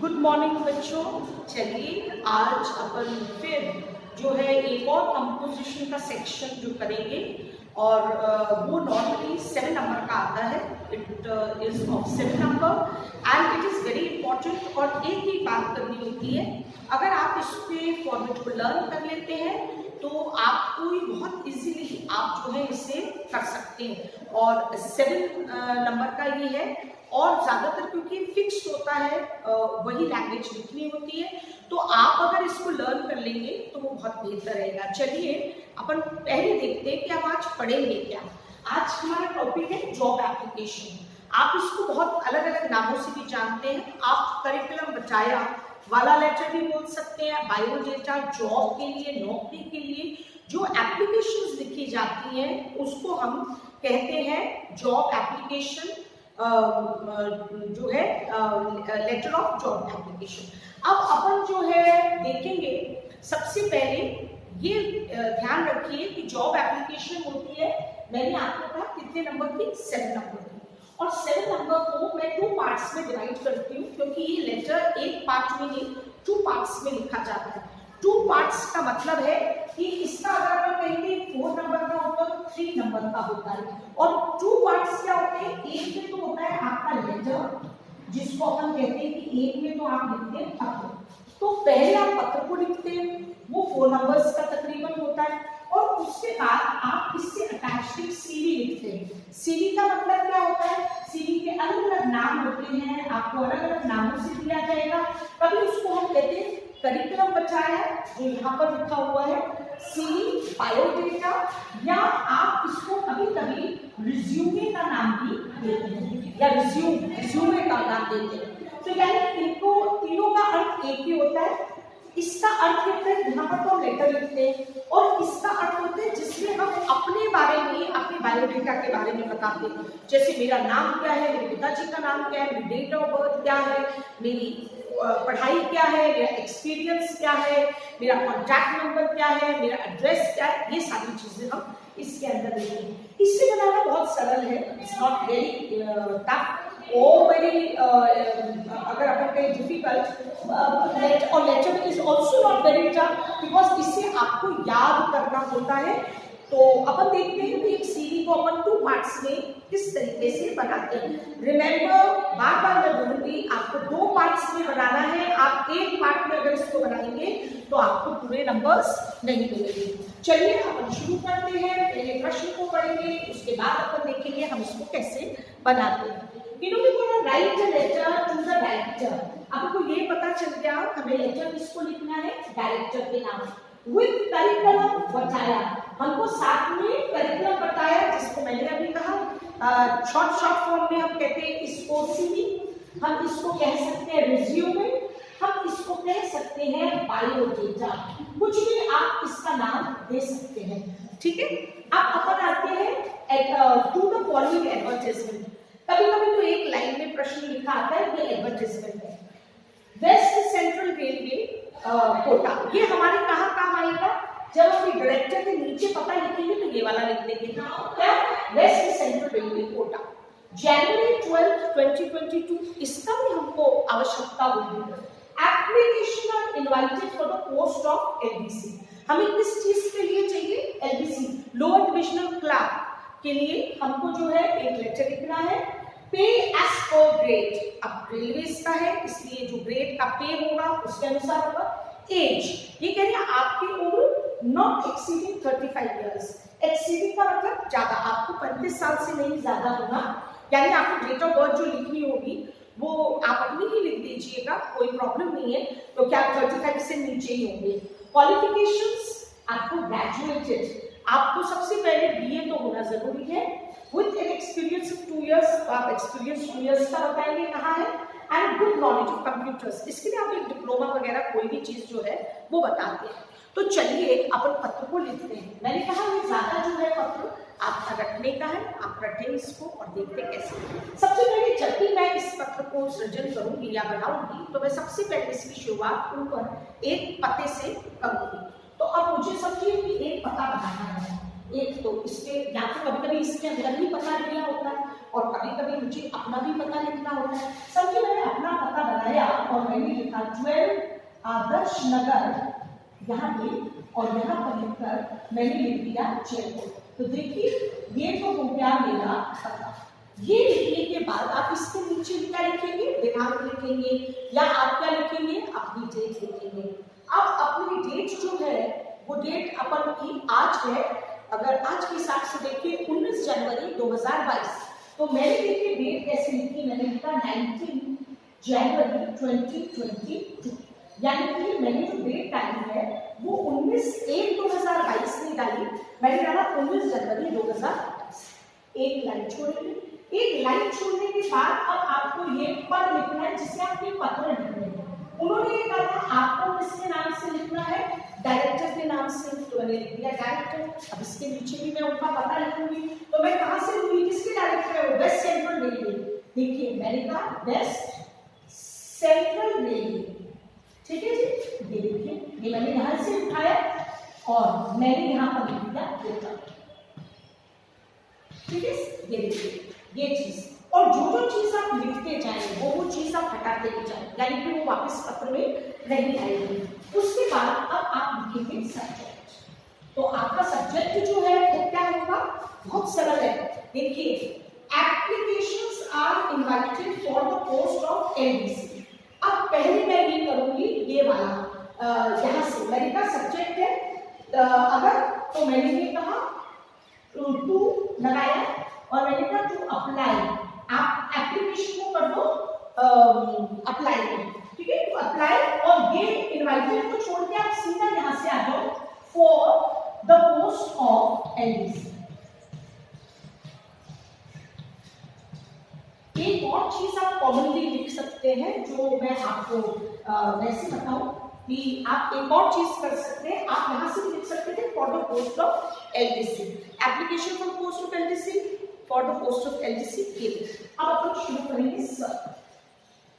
Good morning बच्चों। चलिए आज अपन फिर जो है एक और कंपोजिशन का सेक्शन जो करेंगे और वो नॉर्मली 7 नंबर का आता है। It is of 7 number and it is very important. और एक ही बात करनी होती है, अगर आप इसके फॉर्मेट को लर्न कर लेते हैं तो आपको बहुत इजीली आप जो है इसे कर सकते हैं। और 7 नंबर का ये है और ज़्यादातर क्योंकि फिक्स्ड होता है वही लैंग्वेज लिखनी होती है, तो आप अगर इसको लर्न कर लेंगे तो वो बहुत बेहतर रहेगा। चलिए अपन पहले देखते हैं कि हम आज पढ़ेंगे क्या। आज हमारा टॉपिक है जॉब एप्लीकेशन। आप इसको बहुत अलग अलग नामों से भी जानते हैं। आप करिकुलम बचाया वाला लेटर भी बोल सकते हैं, बायोडेटा, जॉब के लिए, नौकरी के लिए जो एप्लीकेशंस लिखी जाती हैं उसको हम कहते हैं जॉब एप्लीकेशन, जो है लेटर ऑफ जॉब एप्लीकेशन। अब अपन जो है देखेंगे, सबसे पहले ये ध्यान रखिए कि जॉब एप्लीकेशन होती है, मैंने आपको कहा कितने नंबर की, 7 नंबर की। और 7 नंबर को मैं 2 पार्ट्स में डिवाइड करती हूँ क्योंकि ये लेटर एक पार्ट में नहीं 2 पार्ट्स में लिखा जाता है। 2 पार्ट्स का मतलब है कि इसका अगर अपन कहेंगे 4 नंबर का होता है तो 3 नंबर का होता है। और 2 पार्ट्स क्या होते हैं, एक में तो होता है आपका लेटर जिसको अपन कहते हैं कि एक में तो आप लिखते हैं पत्र। तो पहले आप पत्र को लिखते हैं, वो 4 नंबर्स का तकरीबन होता है। और उसके बाद आप इससे अटैच्ड एक सीवी लिखते हैं। सीवी का मतलब क्या होता है, सीवी के अलग अलग नाम होते हैं, आपको अलग अलग नामों से दिया जाएगा। कभी उसको हम कहते हैं करिकुलम बचाया जो यहाँ पर लिखा हुआ है, सीवी, बायोडेटा, या आप इसको कभी कभी रिज्यूमे का नाम भी देते हैं या रिज्यूमे का नाम देते हैं। तो यानी इनको तीनों का अर्थ एक ही होता है। इसका अर्थ होता है यहाँ पर तो लेटर लिखते हैं और इसका अर्थ होता है जिसमें हम अपने बारे में, अपने बायोडेटा के बारे में बताते हैं। जैसे मेरा नाम क्या है, मेरे पिताजी का नाम क्या है, मेरी डेट ऑफ बर्थ क्या है, मेरी पढ़ाई क्या है, मेरा एक्सपीरियंस क्या है, मेरा कॉन्टैक्ट नंबर क्या है, मेरा एड्रेस क्या है, ये सारी चीजें हम इसके अंदर देखेंगे। इससे बनाना बहुत सरल है, इट्स नॉट वेरी टफ और वेरी अगर अपन कहें डिफिकल्ट। और letter is also not very tough because इसे आपको याद करना होता है। तो अपन देखते हैं कि एक सीवी को अपन 2 पार्ट्स में किस तरीके से बनाते हैं। रिमेंबर, बार बार मैं बोलूंगी, आपको 2 पार्ट्स में बनाना है। आप एक पार्ट में अगर इसको बनाएंगे तो आपको पूरे नंबर्स नहीं मिलेंगे। चलिए अपन शुरू करते हैं, पहले प्रश्न को पढ़ेंगे, उसके बाद अपन देखेंगे हम इसको कैसे बनाते हैं। इन्होंने बोला write the letter to the director. आपको ये पता चल गया हमें लेटर किसको लिखना है, डायरेक्टर के नाम। विद करिकुलम बताया, हमको साथ में करिकुलम बताया जिसको मैंने अभी कहा शॉर्ट फॉर्म में हम कहते हैं इसको सीवी, हम इसको कह सकते हैं रिज्यूमे, हम इसको कह सकते हैं बायोडेटा, कुछ भी आप इसका नाम दे सकते हैं। ठीक है, अब अपन आते हैं टू द फॉलोइंग एडवर्टाइजमेंट। कभी कभी तो एक लाइन में प्रश्न लिखा आता है, ये एडवर्टाइजमेंट है। वेस्ट सेंट्रल रेलवे कोटा, ये हमारे कहाँ काम आएगा, जब हम डायरेक्टर के नीचे पता लिखेंगे तो ये वाला लिख देंगे क्या, वेस्ट सेंट्रल रेलवे कोटा, जनवरी 12, 2022, इसका भी हमको आवश्यकता होगी। Application are invited for the post of LDC, हमें किस चीज के लिए चाहिए, एलडीसी, लोअर डिविजनल क्लर्क के लिए हमको जो है एक लेटर लिखना है। पे एज पर ग्रेड, अब रेलवेज का है इसलिए जो ग्रेड का पे होगा उसके अनुसार होगा। एज, ये कह रहे हैं आपकी उम्र नॉट एक्सीडिंग 35 इयर्स। एक्सीडिंग का मतलब ज्यादा, आपको 35 साल से नहीं ज्यादा होगा। यानी आपको डेट ऑफ बर्थ जो लिखनी होगी वो आप अपनी ही लिख दीजिएगा, कोई प्रॉब्लम नहीं है। तो क्या 35 से नीचे ही होंगे। क्वालिफिकेशंस आपको ग्रेजुएटेड, आपको सबसे पहले बीए तो होना जरूरी है। With an experience of 2 years, तो आप एक्सपीरियंस 2 इयर्स का बताएंगे कहाँ है। And good knowledge of computers, इसके लिए आप एक डिप्लोमा वगैरह कोई भी चीज जो है वो बताते हैं। तो चलिए अपन पत्र को लिखते हैं। मैंने कहा ये ज्यादा जो है पत्र आपका रटने का है, आप रटें इसको और देखते कैसे। सबसे पहले जब भी मैं इस पत्र को सृजन करूंगी या बनाऊंगी तो मैं सबसे पहले इसकी शुरुआत ऊपर एक पते से करूंगी। तो अब मुझे समझिए कि एक पता बनाना है, एक तो इसके या तो कभी कभी इसके अंदर भी पता लिखना होता है और कभी कभी मुझे अपना भी पता लिखना होता है। समझिए मैंने अपना पता बनाया और मैंने लिखा 12 आदर्श नगर यहाँ पे, और यहाँ पर लिखकर मैंने लिख दिया जयपुर। तो देखिए ये तो हो गया मेरा पता। ये लिखने के बाद आप इसके नीचे क्या लिखेंगे, दिनांक लिखेंगे, या आप क्या लिखेंगे, अपनी डेट लिखेंगे। अब अपनी डेट जो है वो डेट अपन की आज है, अगर आज के हिसाब से देखिए 19 जनवरी 2022, तो मैंने देखिए डेट कैसे लिखी, मैंने लिखा 19 जनवरी 2022, यानी कि मैंने जो डेट डाली है वो 19/1/2022 नहीं डाली, मैंने डाला 19 जनवरी 2022। एक लाइन छोड़ेंगे, एक लाइन छोड़ने के बाद अब आपको ये पद लिखना है जिसे आप ये पत्र लिखने हैं। उन्होंने ये कहा आपको किसके नाम से लिखना है, डायरेक्टर के नाम से, तो मैंने लिख दिया डायरेक्टर। अब इसके नीचे भी मैं उनका पता लिखूंगी, तो मैं कहां से लूंगी, किसके डायरेक्टर है वो, वेस्ट सेंट्रल रेलवे। देखिए मैंने कहा वेस्ट सेंट्रल रेलवे, ठीक है जी। ये देखिए ये मैंने यहां से उठाया और मैंने यहां पर लिख दिया कोटा, ठीक है। ये देखिए ये चीज, और जो चीज आप लिखते जाएंगे वो चीज आप हटाते ही जाएंगे, यानी कि वो वापस पत्र में नहीं आएगी। उसके बाद अब आप लिखेंगे सब्जेक्ट। तो आपका सब्जेक्ट जो है वो क्या होगा, बहुत सरल है। देखिए applications are invited for the post of LDC. अब पहले मैं ये करूंगी, ये वाला यहाँ से मैंने कहा सब्जेक्ट है, अगर तो मैंने ये कहा टू लगाया और मैंने कहा टू अप्लाई, आप एप्लीकेशन को कर दो अप्लाई में, ठीक है, टू अप्लाई। और ये इनवाइटेड को छोड़ के आप सीधा यहां से आ जाओ for the post of LDC. एक और चीज आप कॉमनली लिख सकते हैं जो मैं आपको वैसे बताऊं कि आप एक और चीज कर सकते हैं, आप यहां से भी लिख सकते थे for the post of LDC, application for post of LDC, for the post of LDC के। अब अपन शुरू करेंगे सर।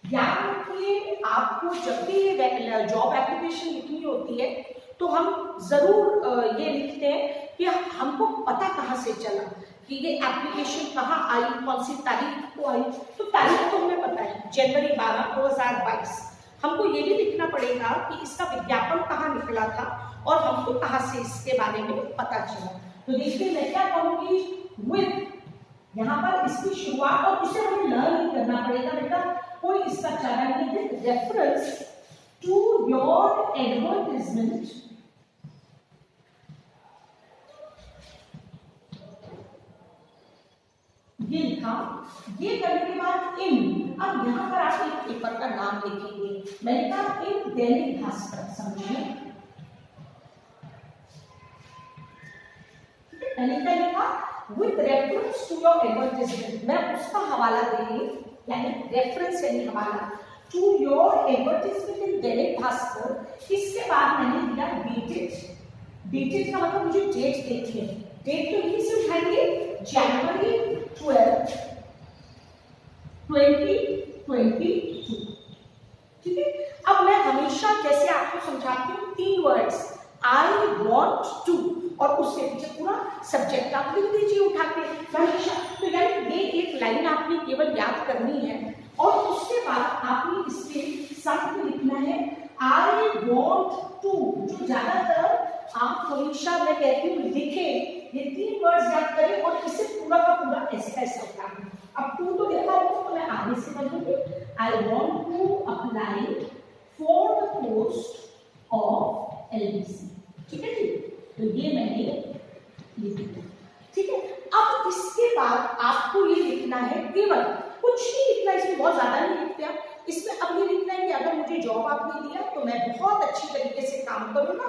याद रखिए आपको जब भी ये जॉब एप्लीकेशन लिखनी होती है तो हम जरूर ये लिखते हैं कि हमको पता कहाँ से चला कि ये एप्लीकेशन कहाँ आई, कौन सी तारीख को आई। तो तारीख तो हमें पता है जनवरी 12, 2022। हमको ये भी लिखना पड़ेगा कि इसका विज्ञापन कहाँ निकला था और हमको कहाँ से इसके बारे में पता चला। तो देखिए मैं क्या कहूँगी, विद, यहाँ पर इसकी शुरुआत, और इसे हमें लर्न करना पड़ेगा बेटा, कोई इसका चारा नहीं है। रेफरेंस टू योर एडवर्टाइजमेंट, ये लिखा, ये करने के बाद इन, अब यहाँ पर आप एक पेपर का नाम लिखेंगे। मैंने कहा इन दैनिक भास्कर, समझिए मैंने क्या लिखा, with reference to your advertisement, मैं उसका हवाला देंगे, यानी रेफरेंस यानी हवाला to your advertisement in Dainik Bhaskar. इसके बाद मैंने दिया डेटेड, डेटेड का मतलब मुझे डेट देखिए, डेट तो यहीं से उठाएंगे, जनवरी 12, 2022, ठीक है। अब मैं हमेशा जैसे आपको समझाती हूँ 3 वर्ड्स, आई वॉन्ट टू, और उसके पीछे पूरा सब्जेक्ट आप लिख दीजिए उठा के हमेशा। तो यानी ये एक लाइन आपने केवल याद करनी है, और उसके बाद आपने इसके साथ में लिखना है आई वॉन्ट टू, जो ज्यादातर आप हमेशा मैं कहती हूँ लिखे, ये 3 वर्ड्स याद करें और इसे पूरा का पूरा ऐसे ऐसा उठाएं। अब टू तो लिखा हो तो मैं आगे से बनूंगी, I want to apply for the post of LDC, ठीक है जी। तो ये मैंने लिख दिया, ठीक है। अब इसके बाद आपको ये लिखना है, केवल कुछ नहीं लिखना, इसमें बहुत ज्यादा नहीं लिखते आप, इसमें अब ये लिखना है कि अगर मुझे जॉब आपने दिया तो मैं बहुत अच्छी तरीके से काम करूंगा,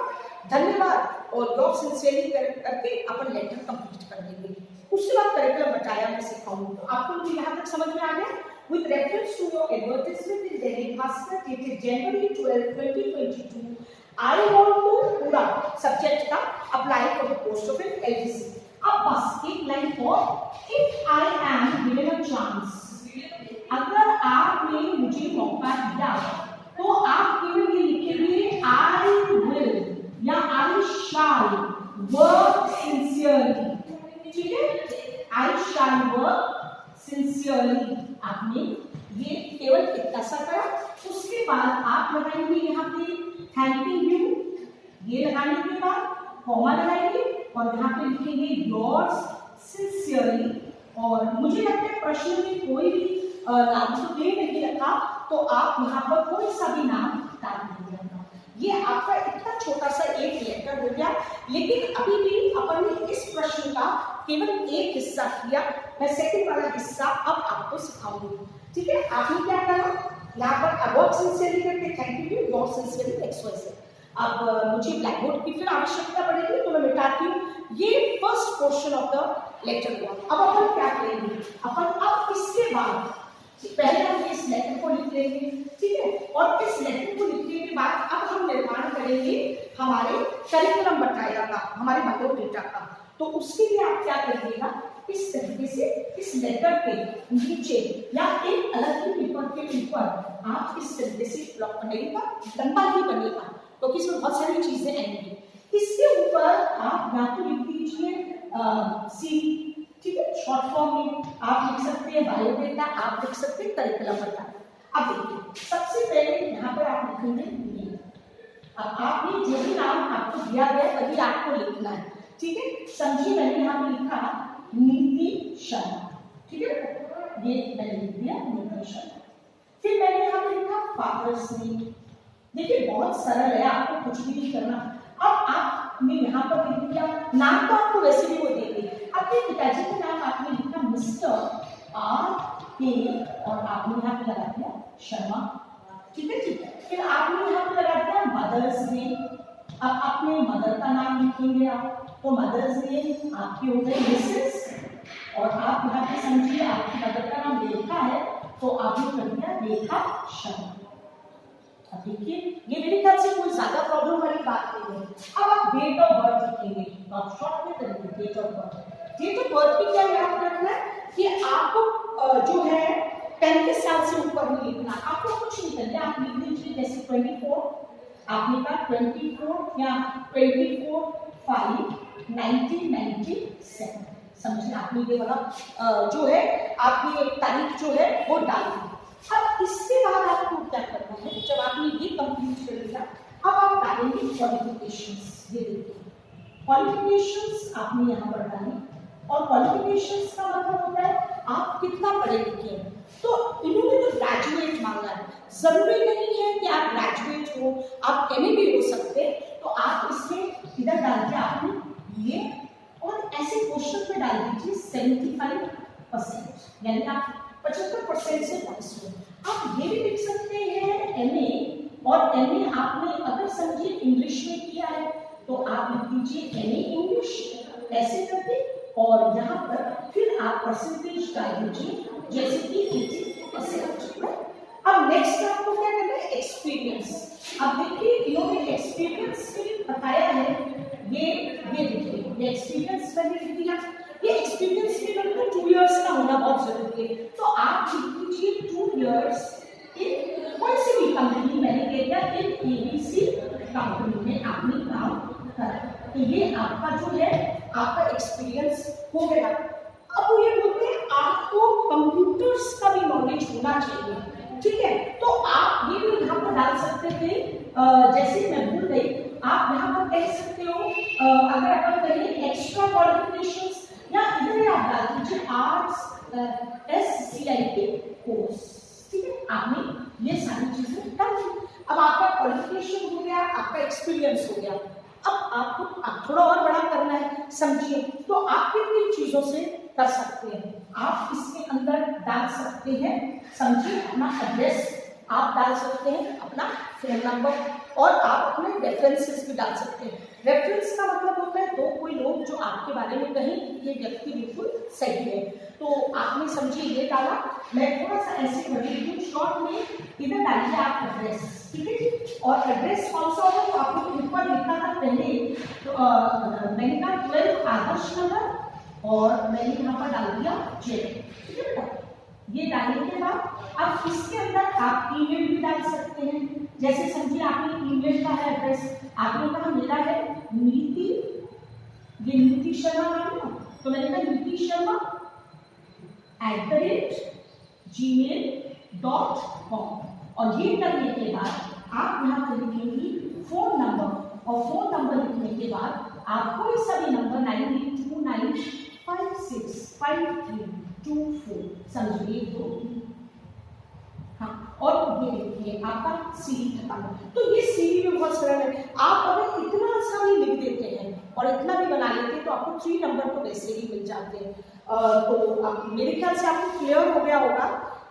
धन्यवाद, और जॉब सिंसियरली करके अपन लेटर कंप्लीट कर देंगे। उसके बाद करिकुलम बताया मैं सिखाऊंगा। तो आपको मुझे यहाँ तक समझ में आ गया। With reference to your advertisement in Dainik Bhaskar dated January 12, 2022, I want to, पूरा सब्जेक्ट का, apply for the post of an LDC. अब बस एक लाइन और, if I am given a chance, अगर आपने मुझे मौका दिया तो आप केवल ये लिखेंगे आई विल या आई शैल वर्क सिंसियरली, ठीक है, आई शैल वर्क सिंसियरली। आपने ये केवल इतना सा करा, उसके बाद बाद आप लगाएंगे यहाँ पे थैंकिंग यू, ये लगाने के बाद कॉमा लगाएंगे और यहाँ पे लिखेंगे योर्स सिंसियरली। और मुझे लगता है प्रश्न में कोई भी नाम तो दे नहीं रखा, तो आप यहाँ पर कोई सा भी नाम डाल दीजिएगा। ये आपका इतना छोटा सा एक लेटर हो गया, लेकिन अभी भी अपन ने इस प्रश्न का केवल एक हिस्सा किया। मैं सेकंड वाला हिस्सा अब आपको सिखाऊंगी, ठीक है। आपने क्या करना, यहाँ पर अबाउट सिंसियरली करके thank you, your sincerely XYZ। अब मुझे ब्लैक बोर्ड की फिर आवश्यकता पड़ेगी, तो मैं मिटाती हूँ। ये first portion of the letter हुआ। अब अपन क्या करेंगे, अपन अब इसके बाद पहले हम इस लेटर को लिख लेंगे, ठीक है। और इस लेटर को लिखने के बाद अब हम निर्माण करेंगे हमारे करिकुलम बटाया का, हमारे बायोडेटा का। तो उसके लिए आप क्या करिएगा, इस तरीके से इस लेटर के नीचे या एक अलग ही पेपर के ऊपर आप इस तरीके से ब्लॉक बनेगा, लंबा ही बनेगा, तो इसमें बहुत सारी चीजें आएंगी। इसके ऊपर आप या तो लिख दीजिए सी, ठीक है। शॉर्ट फॉर्म में आप लिख सकते हैं बायोडेटा, आप लिख सकते हैं करिकुलम बटाया। अब देखिए, सबसे पहले यहाँ पर आप लिखेंगे नेम। अब आपने जो भी नाम आपको दिया गया वही आपको लिखना है, ठीक है। समझिए मैंने यहाँ पे लिखा नीति शर्मा, ठीक है, ये मैंने लिख दिया नीति शर्मा। फिर मैंने यहाँ पे लिखा फादर्स नेम। देखिए बहुत सरल है, आपको कुछ भी नहीं करना। अब आपने यहाँ पर लिख दिया नाम, तो आपको वैसे भी वो देंगे। अपने पिताजी का नाम आपने लिखा मिस्टर R.K. और आपने यहाँ पे लगा दिया शर्मा, ठीक है, ठीक है। फिर आपने यहाँ पे लगा दिया मदर्स नेम। अब अपने मदर का नाम लिखेंगे आप, तो मदर्स नेम आपके हो गए मिसेस, और आप यहाँ पे समझिए आपकी मदर का नाम रेखा है, तो आपने कर दिया रेखा शर्मा। अब देखिए ये मेरे ख्याल से कोई ज्यादा प्रॉब्लम वाली बात नहीं है। अब आप डेट ऑफ बर्थ लिखेंगे, तो आप शॉर्ट में करेंगे date of birth. Date of birth की क्या याद रखना है कि आपको जो है 35 साल से ऊपर नहीं लिखना, आपको कुछ नहीं करना। आप लिख दीजिए जैसे 24, आपने कहा 24 या 24/5/1997, समझिए आपने ये वाला जो है आपकी तारीख जो है वो डाल दी। अब इसके बाद आपको क्या करना है, जब आपने ये कंप्लीट कर लिया, अब आप डालेंगे क्वालिफिकेशंस। ये देखिए क्वालिफिकेशंस आपने यहाँ पर डाली, और क्वालिफिकेशंस का मतलब होता है आप कितना पढ़े लिखे हैं। तो इन्होंने तो ग्रेजुएट मांगा है, जरूरी नहीं है कि आप ग्रेजुएट हो, आप MA भी हो सकते हैं। तो आप इसमें इधर डाल दिया आपने ये, और ऐसे क्वेश्चन पे डाल दीजिए 75%, यानी आप 75% से पास हो। आप ये भी लिख सकते हैं MA, और MA आपने अगर समझिए इंग्लिश में किया है तो आप लिख दीजिए MA इंग्लिश ऐसे करके, और यहाँ पर फिर आप परसेंटेज डाल दीजिए जैसे कि 80%। अब नेक्स्ट आपको क्या करना है, एक्सपीरियंस। अब देखिए इन्होंने एक्सपीरियंस में बताया है, ये देखिए ये एक्सपीरियंस मैंने लिख दिया। ये एक्सपीरियंस में मतलब 2 इयर्स का होना बहुत जरूरी है, तो आप लिख दीजिए 2 इयर्स इन कौन सी भी कंपनी, मैंने कह दिया इन ABC कंपनी में आपने काम करा। तो ये आपका जो है आपका एक्सपीरियंस हो गया। अब वो ये बोलते हैं आपको कंप्यूटर्स का भी नॉलेज होना चाहिए, ठीक है। तो आप ये भी यहाँ पर डाल सकते थे, जैसे मैं भूल गई, आप यहाँ पर कह सकते हो अगर अपन कहें एक्स्ट्रा क्वालिफिकेशंस, या इधर आप डाल दीजिए आर्ट्स SCIT कोर्स, ठीक है। आपने ये सारी चीजें डाल दी। अब आपका क्वालिफिकेशन हो गया, आपका एक्सपीरियंस हो गया। अब आपको थोड़ा और बड़ा करना है, समझिए, तो आप किन चीजों से कर सकते हैं। आप इसके अंदर डाल सकते हैं, समझिए, अपना एड्रेस आप डाल सकते हैं, अपना फोन नंबर, और आप अपने रेफरेंसेस भी डाल सकते हैं। रेफरेंस का मतलब होता है दो कोई लोग जो आपके बारे में कहें ये व्यक्ति बिल्कुल सही है, तो आपने समझिए ये डाला। मैं थोड़ा सा ऐसे कर रही हूँ शॉर्ट में, इधर डालिए आप एड्रेस, ठीक है जी। और एड्रेस कौन सा होगा, तो आपने ऊपर लिखा था पहले, तो मैंने कहा 12 आदर्श नगर, और मैंने यहाँ पर डाल दिया J, ठीक है बेटा। ये डालने के बाद अब इसके अंदर आप ईमेल भी डाल सकते हैं, जैसे समझिए आपने ईमेल का है एड्रेस, आपने कहा मेरा है नीति, ये नीति शर्मा नाम है, तो मैंने कहा नीति शर्मा @gmail.com, और ये करने के बाद आप यहाँ पे लिखेंगी फोन नंबर, और फोन नंबर लिखने के बाद आपको ये सभी नंबर 9829565324 समझिए 2। हाँ, और ये देखिए आपका सीडी खत्म। तो ये सीडी में बहुत सरल है। आप अगर इतना सा भी लिख देते हैं और इतना भी बना लेते हैं तो आपको 3 नंबर तो वैसे ही मिल जाते हैं। तो मेरे ख्याल से आपको क्लियर हो गया होगा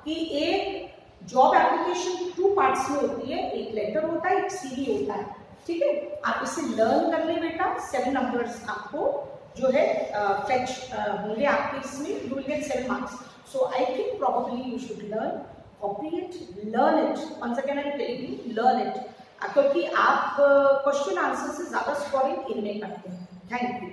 कि एक जॉब एप्लीकेशन 2 पार्ट्स में होती है, एक लेटर होता है, एक सीडी होता है। ठीक है, आप इसे लर्न कर ले बेटा। 7 नंबर्स आपको जो है फेच होंगे आपके इसमें, you will get 7 marks. So I think probably you should learn, copy it, learn it. Once again I am telling you, learn it, क्योंकि आप क्वेश्चन आंसर से ज्यादा स्कोरिंग इनमें करते हैं। Thank you.